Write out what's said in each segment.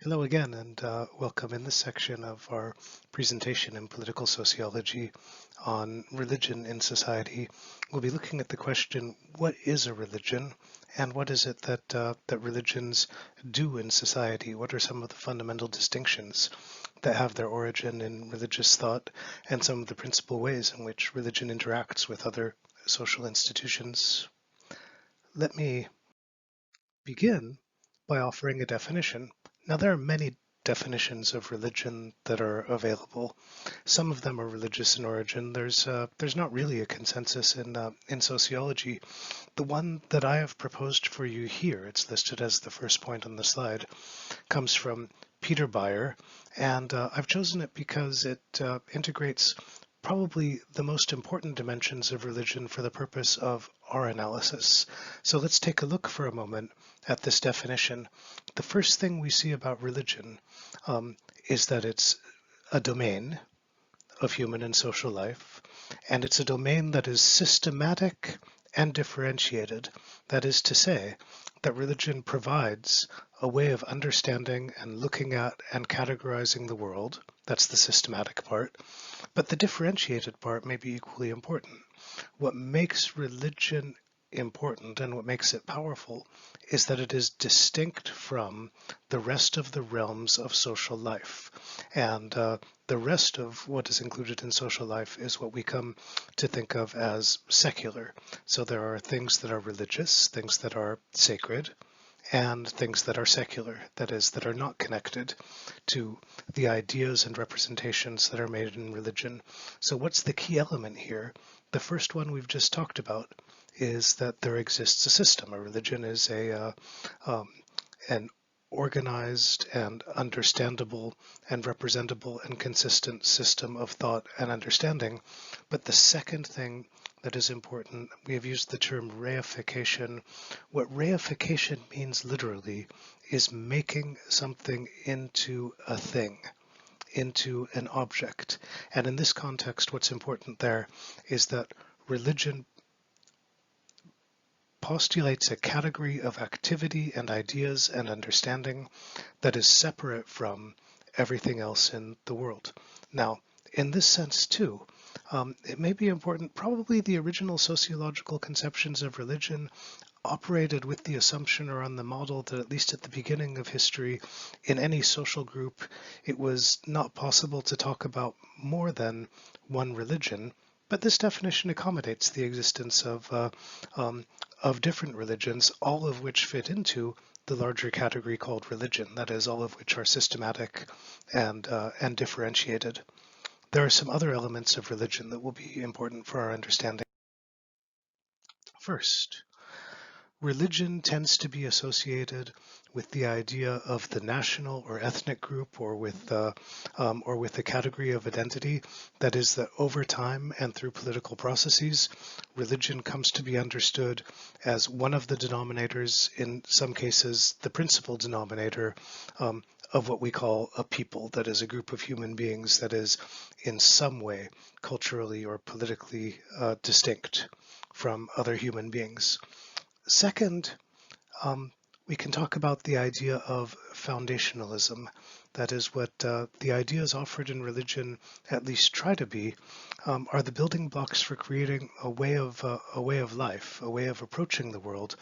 Hello again, and welcome. In this section of our presentation in political sociology on religion in society, we'll be looking at the question, what is a religion, and what is it that religions do in society? What are some of the fundamental distinctions that have their origin in religious thought, and some of the principal ways in which religion interacts with other social institutions? Let me begin by offering a definition. Now, there are many definitions of religion that are available. Some of them are religious in origin. There's not really a consensus in sociology. The one that I have proposed for you here, it's listed as the first point on the slide, comes from Peter Beyer, and I've chosen it because it integrates probably the most important dimensions of religion for the purpose of our analysis. So let's take a look for a moment at this definition. The first thing we see about religion is that it's a domain of human and social life, and it's a domain that is systematic and differentiated. That is to say, that religion provides a way of understanding and looking at and categorizing the world. That's the systematic part. But the differentiated part may be equally important. What makes religion important and what makes it powerful is that it is distinct from the rest of the realms of social life. And the rest of what is included in social life is what we come to think of as secular. So there are things that are religious, things that are sacred, and things that are secular, that is, that are not connected to the ideas and representations that are made in religion. So what's the key element here? The first one we've just talked about is that there exists a system. A religion is an organized and understandable and representable and consistent system of thought and understanding. But the second thing that is important, we have used the term reification. What reification means literally is making something into a thing, into an object. And in this context, what's important there is that religion postulates a category of activity and ideas and understanding that is separate from everything else in the world. Now, in this sense too, it may be important, probably the original sociological conceptions of religion operated with the assumption or on the model that at least at the beginning of history, in any social group, it was not possible to talk about more than one religion. But this definition accommodates the existence of different religions, all of which fit into the larger category called religion. That is, all of which are systematic and differentiated. There are some other elements of religion that will be important for our understanding. First, religion tends to be associated with the idea of the national or ethnic group, or with a category of identity. That is, that over time and through political processes, religion comes to be understood as one of the denominators, in some cases the principal denominator, of what we call a people. That is, a group of human beings that is in some way culturally or politically distinct from other human beings. Second, we can talk about the idea of foundationalism. That is, what the ideas offered in religion at least try to be, are the building blocks for creating a way of life, a way of approaching the world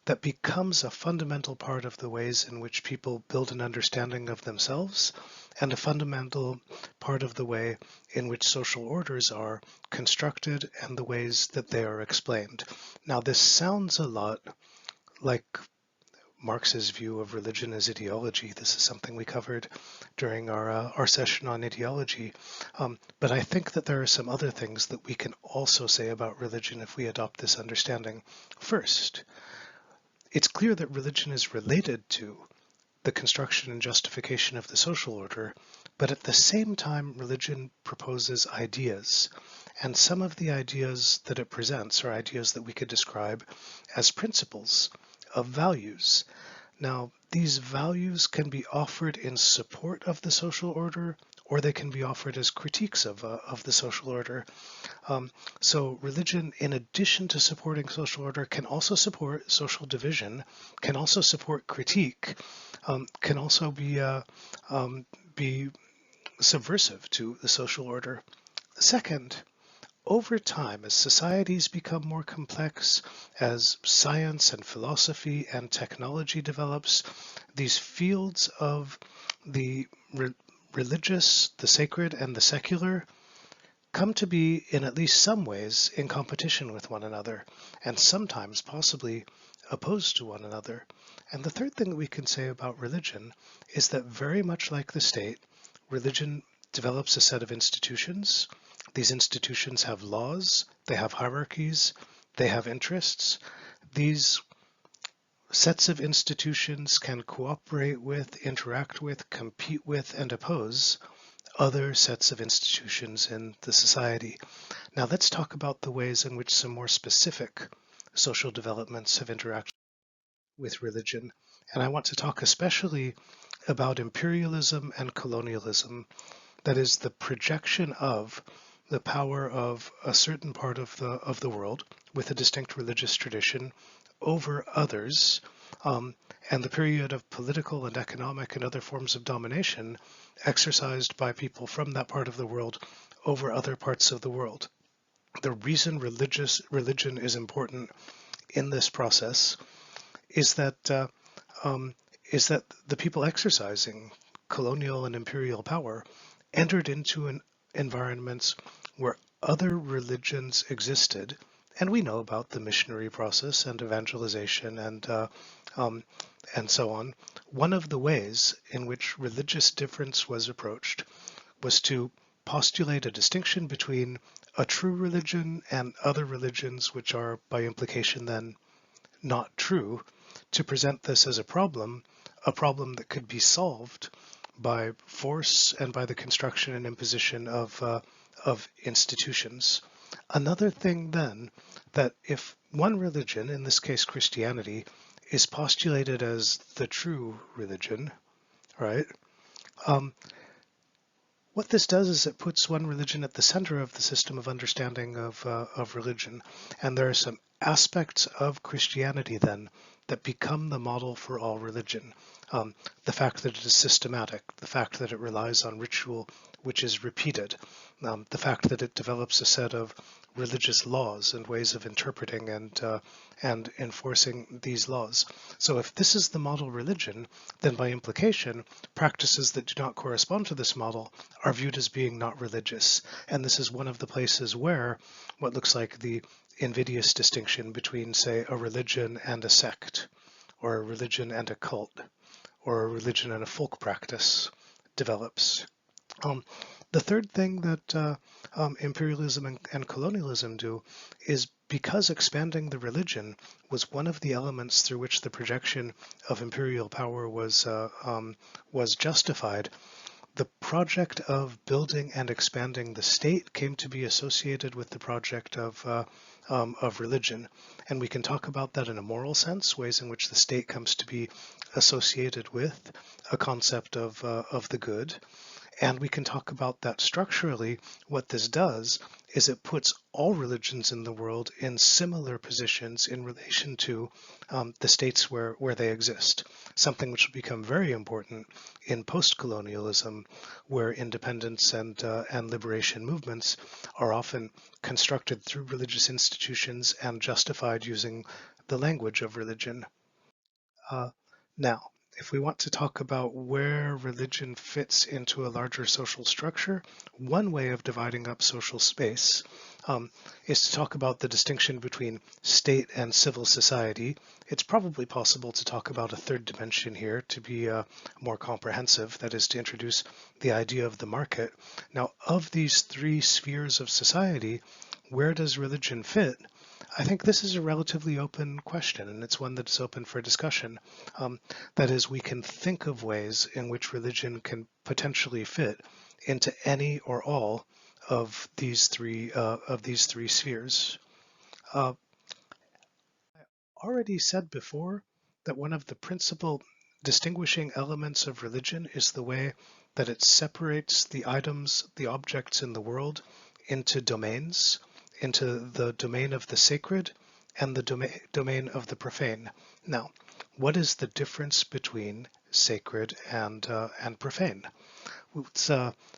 that becomes a fundamental part of the ways in which people build an understanding of themselves, and a fundamental part of the way in which social orders are constructed and the ways that they are explained. Now, this sounds a lot like Marx's view of religion as ideology. This is something we covered during our session on ideology. But I think that there are some other things that we can also say about religion if we adopt this understanding. First, it's clear that religion is related to the construction and justification of the social order, but at the same time, religion proposes ideas. And some of the ideas that it presents are ideas that we could describe as principles of values. Now, these values can be offered in support of the social order, or they can be offered as critiques of the social order. So religion, in addition to supporting social order, can also support social division, can also support critique, can also be subversive to the social order. Second, over time, as societies become more complex, as science and philosophy and technology develops, these fields of the religious, the sacred, and the secular come to be, in at least some ways, in competition with one another, and sometimes possibly opposed to one another. And the third thing that we can say about religion is that very much like the state, religion develops a set of institutions. These institutions have laws, they have hierarchies, they have interests. These sets of institutions can cooperate with, interact with, compete with, and oppose other sets of institutions in the society. Now let's talk about the ways in which some more specific social developments have interacted with religion. And I want to talk especially about imperialism and colonialism, that is the projection of the power of a certain part of the world with a distinct religious tradition over others, and the period of political and economic and other forms of domination exercised by people from that part of the world over other parts of the world. The reason religion is important in this process is that um, the people exercising colonial and imperial power entered into an environments where other religions existed, and we know about the missionary process and evangelization um, and so on. One of the ways in which religious difference was approached was to postulate a distinction between a true religion and other religions, which are by implication then not true, to present this as a problem that could be solved by force and by the construction and imposition of institutions. Another thing then, that if one religion, in this case Christianity, is postulated as the true religion, right? Um, what this does is it puts one religion at the center of the system of understanding of religion. And there are some aspects of Christianity then that become the model for all religion. The fact that it is systematic, the fact that it relies on ritual which is repeated, the fact that it develops a set of religious laws and ways of interpreting and enforcing these laws. So if this is the model religion, then by implication, practices that do not correspond to this model are viewed as being not religious. And this is one of the places where what looks like the invidious distinction between, say, a religion and a sect, or a religion and a cult, or a religion and a folk practice develops. The third thing that imperialism and colonialism do is, because expanding the religion was one of the elements through which the projection of imperial power was justified, the project of building and expanding the state came to be associated with the project of religion. And we can talk about that in a moral sense, ways in which the state comes to be associated with a concept of the good. And we can talk about that structurally. What this does is it puts all religions in the world in similar positions in relation to the states where they exist, something which will become very important in post-colonialism, where independence and liberation movements are often constructed through religious institutions and justified using the language of religion. Uh, Now, if we want to talk about where religion fits into a larger social structure, one way of dividing up social space is to talk about the distinction between state and civil society. It's probably possible to talk about a third dimension here to be more comprehensive, that is to introduce the idea of the market. Now, of these three spheres of society, where does religion fit? I think this is a relatively open question, and it's one that is open for discussion. That is, we can think of ways in which religion can potentially fit into any or all of these three spheres. Uh, I already said before that one of the principal distinguishing elements of religion is the way that it separates the items, the objects in the world into domains, into the domain of the sacred and the domain of the profane. Now, what is the difference between sacred, and profane. Let's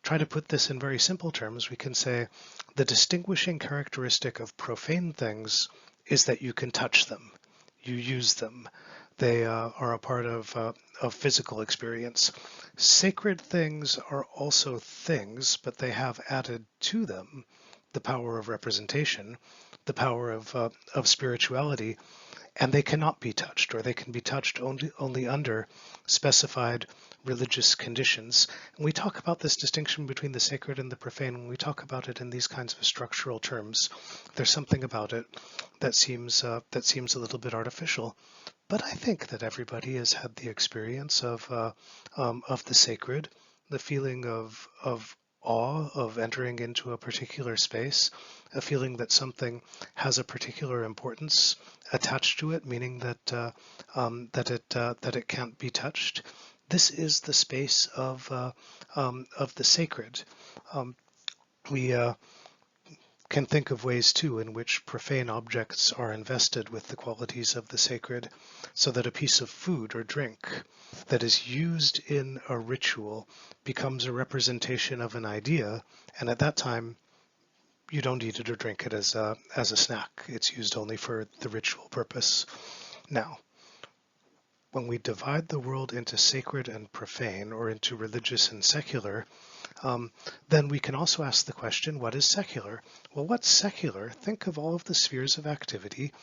try to put this in very simple terms. We can say the distinguishing characteristic of profane things is that you can touch them, you use them. They are a part of physical experience. Sacred things are also things, but they have added to them the power of representation, the power of spirituality, and they cannot be touched, or they can be touched only under specified religious conditions. And we talk about this distinction between the sacred and the profane when we talk about it in these kinds of structural terms. There's something about it that seems a little bit artificial. But I think that everybody has had the experience of the sacred, the feeling of awe of entering into a particular space, a feeling that something has a particular importance attached to it, meaning that that it can't be touched. This is the space of the sacred. We can think of ways too in which profane objects are invested with the qualities of the sacred, so that a piece of food or drink that is used in a ritual becomes a representation of an idea, and at that time you don't eat it or drink it as a snack. It's used only for the ritual purpose. Now, when we divide the world into sacred and profane, or into religious and secular, then we can also ask the question, what is secular? Well, what's secular? Think of all of the spheres of activity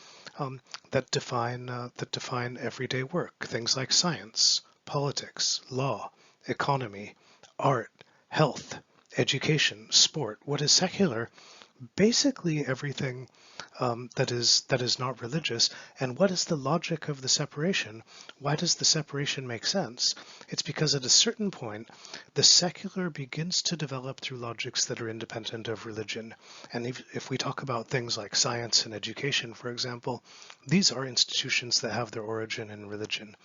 that define everyday work. Things like science, politics, law, economy, art, health, education, sport. What is secular? Basically everything that is not religious. And what is the logic of the separation? Why does the separation make sense? It's because at a certain point, the secular begins to develop through logics that are independent of religion. And if we talk about things like science and education, for example, these are institutions that have their origin in religion.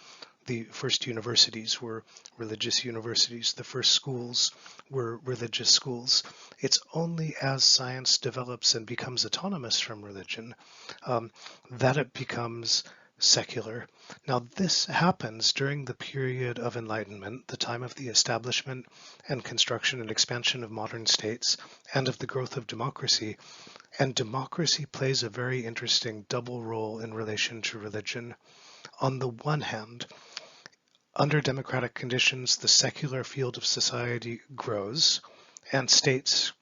The first universities were religious universities. The first schools were religious schools. It's only as science develops and becomes autonomous from religion that it becomes secular. Now, this happens during the period of enlightenment, the time of the establishment and construction and expansion of modern states, and of the growth of democracy. And democracy plays a very interesting double role in relation to religion. On the one hand, under democratic conditions, the secular field of society grows, and states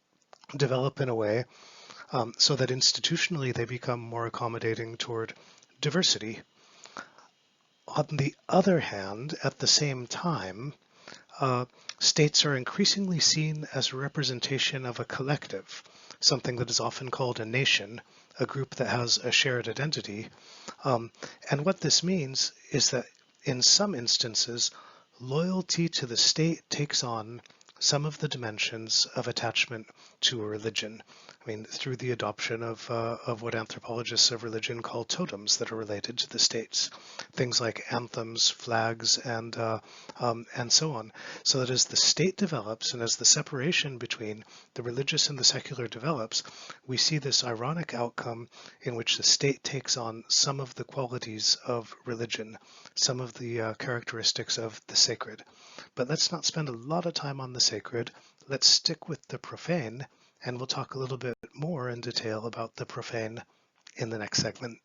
develop in a way so that institutionally they become more accommodating toward diversity. On the other hand, at the same time, states are increasingly seen as a representation of a collective, something that is often called a nation, a group that has a shared identity. And what this means is that in some instances, loyalty to the state takes on some of the dimensions of attachment to a religion. I mean, through the adoption of what anthropologists of religion call totems that are related to the states, things like anthems, flags, and so on. So that as the state develops and as the separation between the religious and the secular develops, we see this ironic outcome in which the state takes on some of the qualities of religion, some of the characteristics of the sacred. But let's not spend a lot of time on the sacred. Let's stick with the profane, and we'll talk a little bit more in detail about the profane in the next segment.